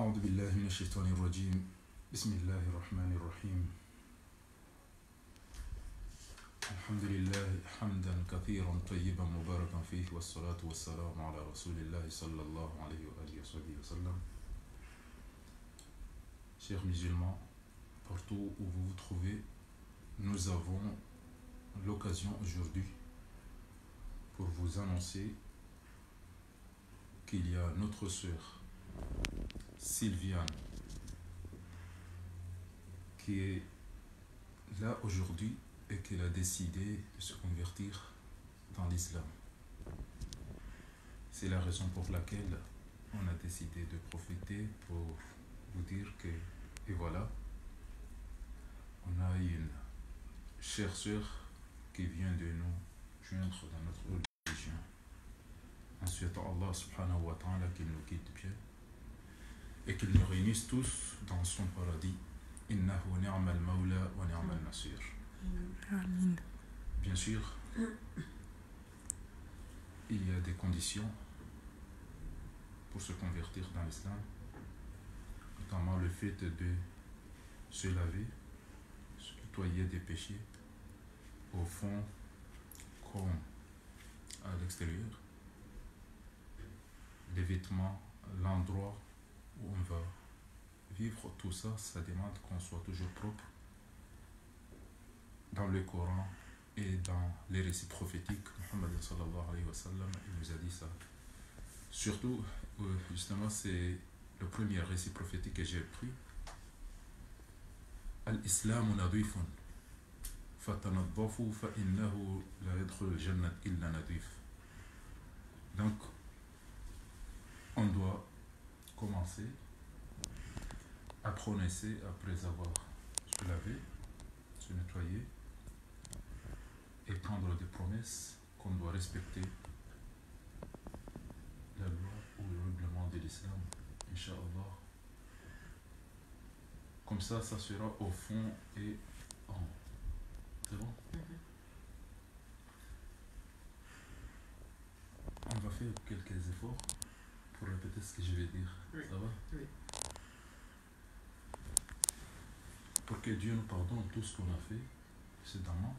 أعوذ بالله من الشيطان الرجيم بسم الله الرحمن الرحيم الحمد لله حمدا كثيرا طيبا مباركا فيه والصلاة والسلام على رسول الله صلى الله عليه وآله وصحبه وسلم. Chers musulmans, partout où vous vous trouvez, nous avons l'occasion aujourd'hui pour vous annoncer qu'il y a notre sœur Sylviane qui est là aujourd'hui et qu'elle a décidé de se convertir dans l'islam. C'est la raison pour laquelle on a décidé de profiter pour vous dire que, et voilà, on a une chère sœur qui vient de nous joindre dans notre religion. En souhaitant Allah subhanahu wa ta'ala qu'il nous guide bien et qu'il nous réunisse tous dans son paradis. Innahu ni'mal mawla wa ni'mal nasir. Amin. Bien sûr, il y a des conditions pour se convertir dans l'islam, notamment le fait de se laver, se nettoyer des péchés, au fond comme à l'extérieur, les vêtements, l'endroit où on va vivre, tout ça, ça demande qu'on soit toujours propre. Dans le Coran et dans les récits prophétiques, Muhammad sallallahu alayhi wa sallam, il nous a dit ça. Surtout, justement, c'est le premier récit prophétique que j'ai pris. Al-Islamu nadifun, fatanaddafu fa innahu la yadkhul al-jannat illa nadif. Donc, on doit commencer à prononcer après avoir se lavé, se nettoyer et prendre des promesses qu'on doit respecter la loi ou le règlement de l'islam, Inch'Allah. Comme ça sera au fond et en haut. C'est bon? On va faire quelques efforts pour répéter ce que je vais dire. Oui. Ça va? Oui. Pour que Dieu nous pardonne tout ce qu'on a fait précédemment.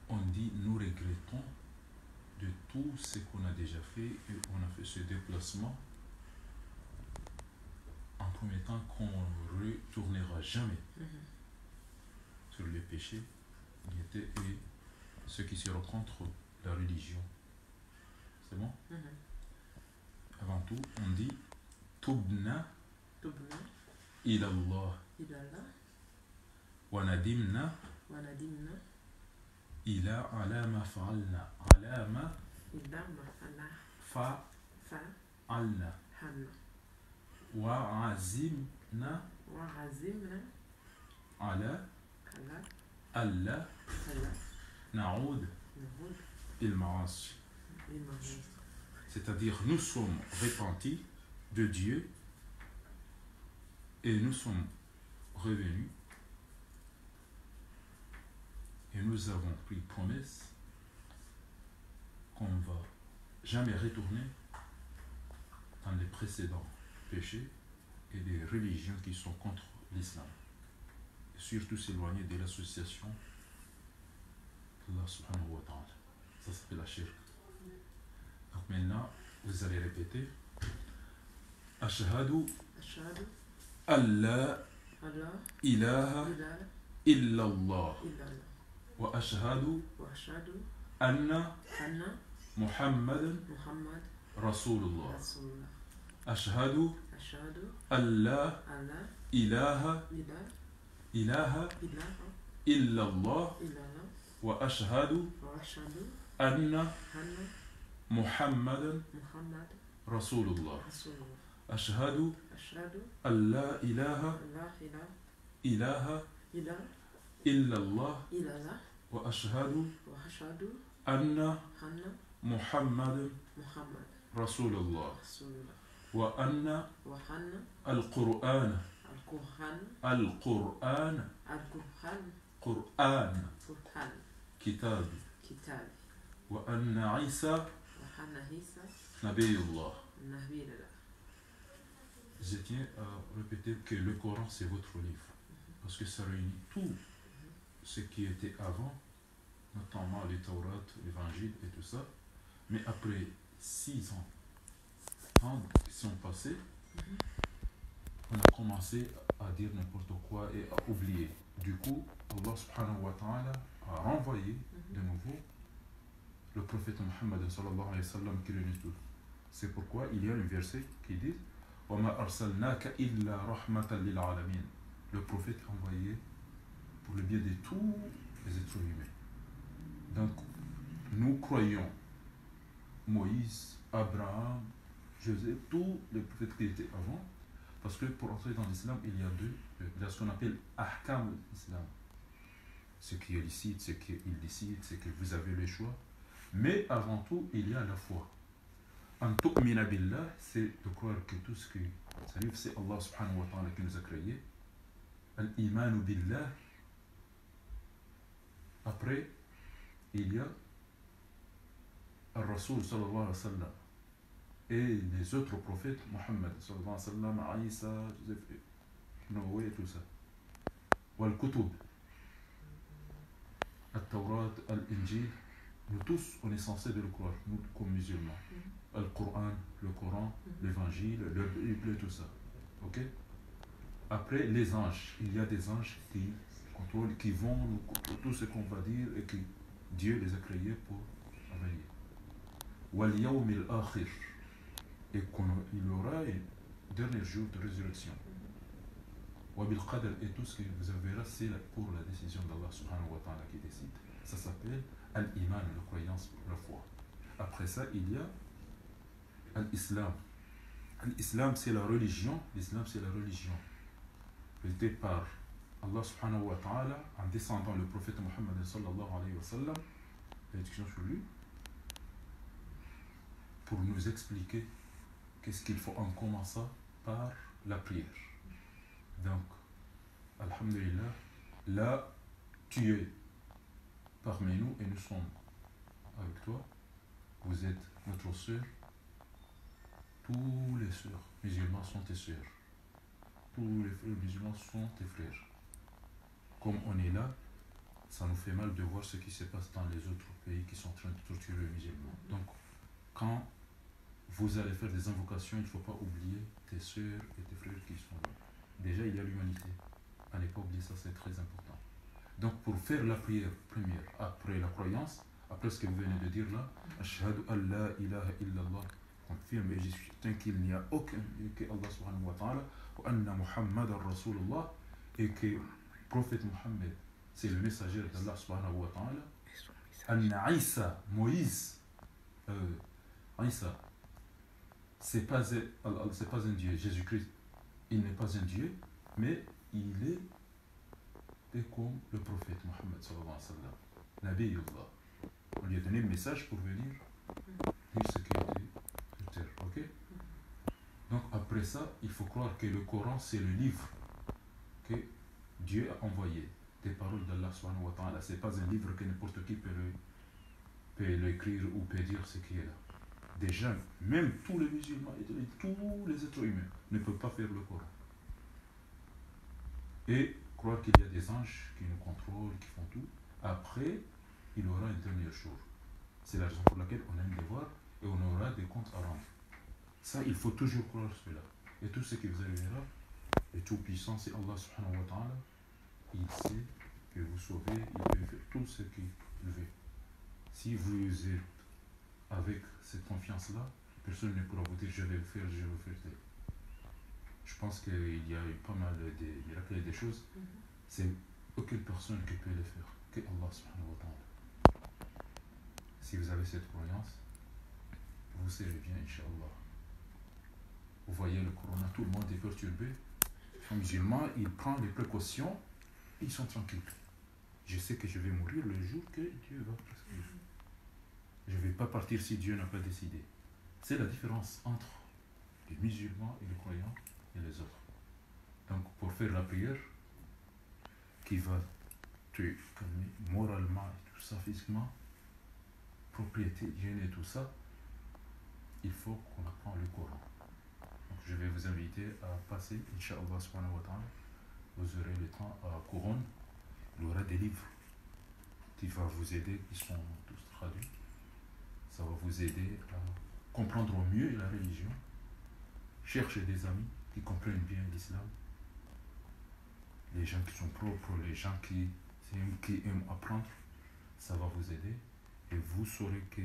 On dit nous regrettons de tout ce qu'on a déjà fait et on a fait ce déplacement en promettant qu'on ne retournera jamais sur les péchés et ceux qui se rencontrent la religion. C'est bon? Avant tout, on dit Tubna ilallah wa nadimna ila alama fa'alna fa'alna wa azimna ala alla na'oud il ma'asi. C'est-à-dire nous sommes repentis de Dieu et nous sommes revenus et nous avons pris promesse qu'on ne va jamais retourner dans les précédents péchés et les religions qui sont contre l'islam. Et surtout s'éloigner de l'association d'Allah subhanahu wa ta'ala. Ça s'appelle la shirk. Donc maintenant, vous allez répéter Ashhadu Allah ilaha illallah wa ashhadu anna Muhammadan Rasulullah. Ashhadu Allah ilaha illallah wa ashhadu anna Muhammadan Rasulullah. Ashhadu an la ilaha illallah wa ashhadu anna Muhammadan Rasulullah wa anna al-Qur'an kitab wa anna Isa nabiyullah. je tiens à répéter que le Coran, c'est votre livre. Parce que ça réunit tout ce qui était avant, notamment les Taurat, l'Évangile et tout ça. Mais après 600 ans qui sont passés, on a commencé à dire n'importe quoi et à oublier. Du coup, Allah subhanahu wa ta'ala a renvoyé de nouveau le prophète Mohammed sallallahu alayhi wa sallam qui réunit tout. C'est pourquoi il y a un verset qui dit وَمَا أَرْسَلْنَاكَ إِلَّا رَحْمَةً لِلْعَالَمِينَ. Le prophète envoyé pour le bien de tous les êtres humains. Donc, nous croyons Moïse, Abraham, Joseph, tous les prophètes qui étaient avant, parce que pour entrer dans l'islam, il y a ce qu'on appelle ahkam l'islam. Ce qui est licite, ce qui est illicite, ce que vous avez le choix. Mais avant tout, il y a la foi. An tu'mina billah, c'est de croire que tout ce qui arrive, c'est Allah subhanahu wa ta'ala qui nous a créés. Al-imanu billah. Après, il y a Al-Rasul sallallahu alayhi wa sallam et les autres prophètes, Muhammad sallallahu alayhi wa sallam, Isa, Joseph, Noé et tout ça. Wal-Kutub, Al-Tawrat, Al-Injil, nous tous, on est censés de le croire, nous comme musulmans. Al-Qur'an, le Coran, l'Évangile, le Bible et tout ça. Ok? Après, les anges, il y a des anges qui contrôlent, qui vont nous contrôler tout ce qu'on va dire et que Dieu les a créés pour venir. Wal yawm al-akhir, et qu'il y aura un dernier jour de résurrection. Wa bil qadr, et tout ce que vous avez là, c'est pour la décision d'Allah subhanahu wa ta'ala qui décide. Ça s'appelle al-iman, la croyance, la foi. Après ça, il y a l'islam. L'islam, c'est la religion. L'islam, c'est la religion révélée par Allah subhanahu wa ta'ala en descendant le prophète Muhammad sallallahu alayhi wa sallam, bénédiction sur lui, pour nous expliquer qu'est-ce qu'il faut en commençant par la prière. Donc, alhamdulillah, là, tu es parmi nous et nous sommes avec toi. Vous êtes notre sœur. Tous les sœurs musulmans sont tes sœurs. Tous les frères musulmans sont tes frères. Comme on est là, ça nous fait mal de voir ce qui se passe dans les autres pays qui sont en train de torturer les musulmans. Donc, quand vous allez faire des invocations, il ne faut pas oublier tes sœurs et tes frères qui sont là. Déjà, il y a l'humanité. À ne pas oublier ça, c'est très important. Donc, pour faire la prière première, après la croyance, après ce que vous venez de dire là, Ashhadu an la ilaha illallah, confirme et je suis certain qu'il n'y a aucun Dieu que Allah subhanahu wa ta'ala, wa anna Muhammad Rasulullah, et que le prophète Muhammad, c'est le messager d'Allah subhanahu wa ta'ala. Anna Isa, Moïse, Isa, c'est pas un Dieu. Jésus-Christ, il n'est pas un Dieu, mais il est comme le prophète Muhammad sallallahu alayhi wa sallam. Nabiyullah. On lui a donné le message pour venir dire ce qui était sur terre. Ok? Donc après ça, il faut croire que le Coran, c'est le livre que Dieu a envoyé. Des paroles d'Allah subhanahu wa ta'ala. Ce n'est pas un livre que n'importe qui peut l'écrire ou peut dire ce qui est là. Des gens, même tous les musulmans et tous les êtres humains ne peuvent pas faire le Coran. Et croire qu'il y a des anges qui nous contrôlent, qui font tout. Après, il y aura un dernier jour. C'est la raison pour laquelle on aime les voir et on aura des comptes à rendre. Ça, il faut toujours croire cela. Et tout ce qui vous arrivera, le Tout-Puissant, c'est Allah subhanahu wa ta'ala. Il sait que vous sauvez, il peut faire tout ce qu'il veut. Si vous êtes avec cette confiance-là, personne ne pourra vous dire je vais le faire, je vais le faire. Je pense qu'il y a eu pas mal de miracles et des choses. C'est aucune personne qui peut les faire, que Allah subhanahu wa ta'ala. Si vous avez cette croyance, vous serez bien, Inch'Allah. Vous voyez le corona, tout le monde est perturbé. Les musulmans, ils prennent les précautions, ils sont tranquilles. Je sais que je vais mourir le jour que Dieu va prescrire. Je ne vais pas partir si Dieu n'a pas décidé. C'est la différence entre les musulmans et les croyants et les autres. Donc, pour faire la prière, qui va te calmer moralement et tout ça, physiquement, propriété, hygiène et tout ça, il faut qu'on apprenne le Coran. Donc, je vais vous inviter à passer, Inch'Allah subhanahu wa ta'ala. Vous aurez le temps à Couronne. Il y aura des livres qui vont vous aider, qui sont tous traduits. Ça va vous aider à comprendre au mieux la religion. Cherchez des amis qui comprennent bien l'islam. Les gens qui sont propres, les gens qui aiment apprendre, ça va vous aider. Et vous saurez que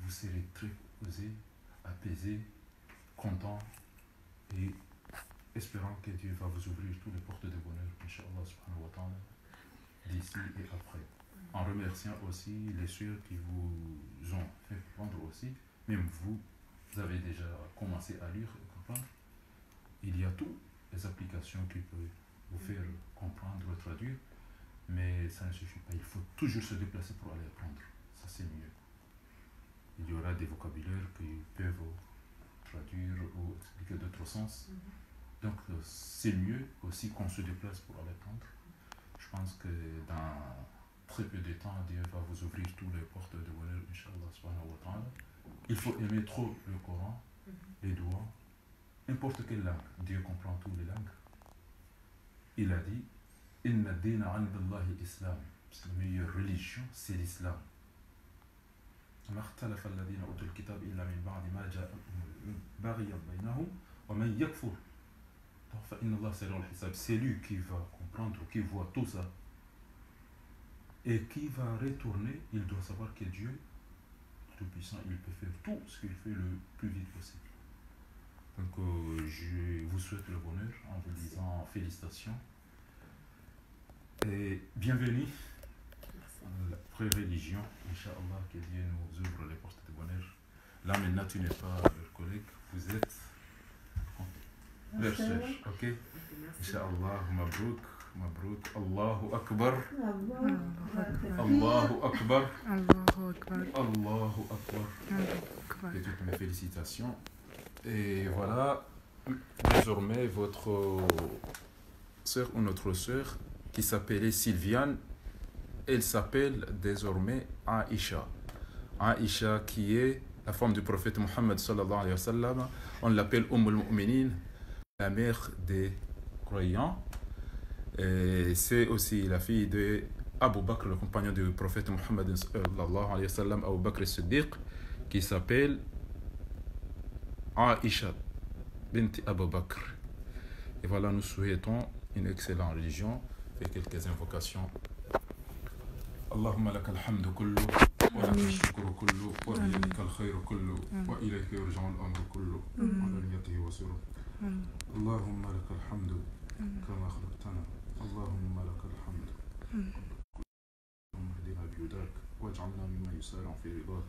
vous serez très posé, apaisé, content et espérant que Dieu va vous ouvrir toutes les portes de bonheur, Inch'Allah subhanahu wa ta'ala, d'ici et après. En remerciant aussi les sœurs qui vous ont fait prendre aussi, même vous avez déjà commencé à lire et comprendre. Il y a toutes les applications qui peuvent vous faire comprendre ou traduire, mais ça ne suffit pas. Il faut toujours se déplacer pour aller apprendre. Ça, c'est mieux. Il y aura des vocabulaires qui peuvent traduire ou expliquer d'autres sens. Donc, c'est mieux aussi qu'on se déplace pour aller apprendre. Je pense que dans très peu de temps, Dieu va vous ouvrir toutes les portes de bonheur, Inch'Allah subhanahu wa ta'ala. Il faut aimer trop le Coran, les doigts, n'importe quelle langue. Dieu comprend toutes les langues. Il a dit Inna dina 'inda Allahi islam. La meilleure religion, c'est l'islam. ما اختلف الذين أوتوا الكتاب إلا من بعد ما جاءهم بغيا بينهم ومن يكفر فإن الله سريع الحساب. C'est lui qui va comprendre, qui voit tout ça et qui va retourner. Il doit savoir que Dieu, tout-puissant, il peut faire tout ce qu'il fait le plus vite possible. Donc je vous souhaite le bonheur en vous disant félicitations et bienvenue à la pré-religion. Inch'Allah, que Dieu nous ouvre les portes de bonheur. Là maintenant tu n'es pas leur collègue, vous êtes leur sœur, ok? Inch'Allah, mabrouk, mabrouk, Allahu Akbar, Allahu Akbar, Allahu Akbar, Allahu Akbar. Et toutes mes félicitations. Et voilà, désormais votre sœur ou notre sœur qui s'appelait Sylviane, elle s'appelle désormais Aïcha. Aïcha qui est la femme du prophète Mohammed sallallahu alayhi wa sallam. On l'appelle al-Mu'minin, la mère des croyants. Et c'est aussi la fille de Abu Bakr, le compagnon du prophète Mohammed sallallahu alayhi wa sallam, Abu Bakr as-Siddiq, qui s'appelle Aïcha bint Abu Bakr. Et voilà, nous souhaitons une excellente religion. Fait quelques invocations. اللهم لك الحمد كله ولك الشكر كله وبيدك الخير كله وإليك يرجع الأمر كله علانيته وسره. اللهم لك الحمد كما خلقتنا. اللهم لك الحمد. اللهم اهدنا بهداك واجعلنا ممن يسارع في رضاك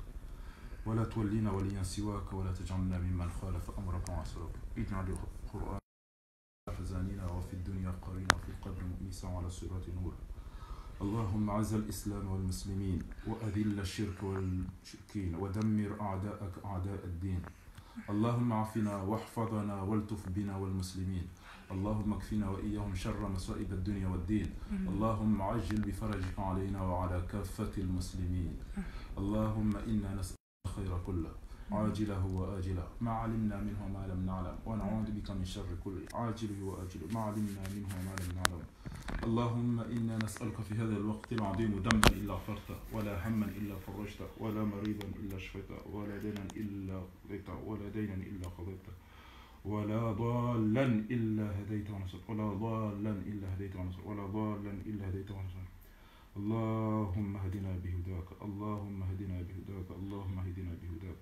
ولا تولينا وليا سواك ولا تجعلنا ممن خالف أمرك وعصاك. اجعل القرآن حزاننا وفي الدنيا قرينا وفي القبر مؤنسا وعلى الصراط نورا. اللهم اعز الإسلام والمسلمين وأذل الشرك والمشركين ودمر أعداءك أعداء الدين. اللهم عافنا واحفظنا والتف بنا والمسلمين. اللهم اكفنا وإياهم شر مصائب الدنيا والدين. اللهم عجل بفرجك علينا وعلى كافة المسلمين. اللهم إنا نسألك خير كله عاجله وآجله ما علمنا منه ما لم نعلم ونعوذ بك من شر كله عاجله وآجله ما علمنا منه ما لم نعلم. اللهم إنا نسألك في هذا الوقت العظيم ذنبا إلا غفرته ولا هما إلا فرجته ولا مريضا إلا شفيته ولا دينا إلا قضيته ولا دينا إلا قضيته ولا ضالا إلا هديته ونصرته ولا ضالا إلا هديته ونصرته ولا ضالا إلا هديته ونصرته. اللهم اهدنا بهداك. اللهم اهدنا بهداك. اللهم اهدنا بهداك.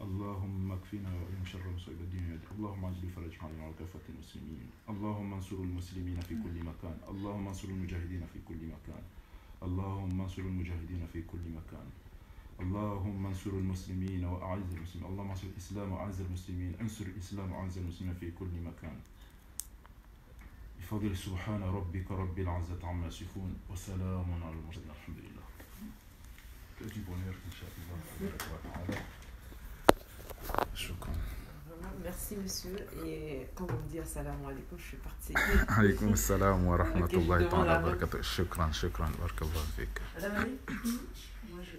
اللهم اكفنا وإن شر مصائب الدين. اللهم عجل بفرجك علينا وعلى كافة المسلمين. اللهم انصر المسلمين في كل مكان. اللهم انصر المجاهدين في كل مكان. اللهم انصر المجاهدين في كل مكان. اللهم انصر المسلمين وأعز المسلمين. اللهم انصر الإسلام وأعز المسلمين. انصر الإسلام وأعز المسلمين في كل مكان. بفضل سبحان ربك رب العزة عما يصفون وسلام على المرسلين. الحمد لله. تأتي bonheur إن شاء الله. شكرا. Merci monsieur et comment dire salam alaikum, je suis partie. عليكم السلام ورحمة الله تعالى وبركاته. شكرا شكرا بارك الله فيك. Madame Ali, moi je...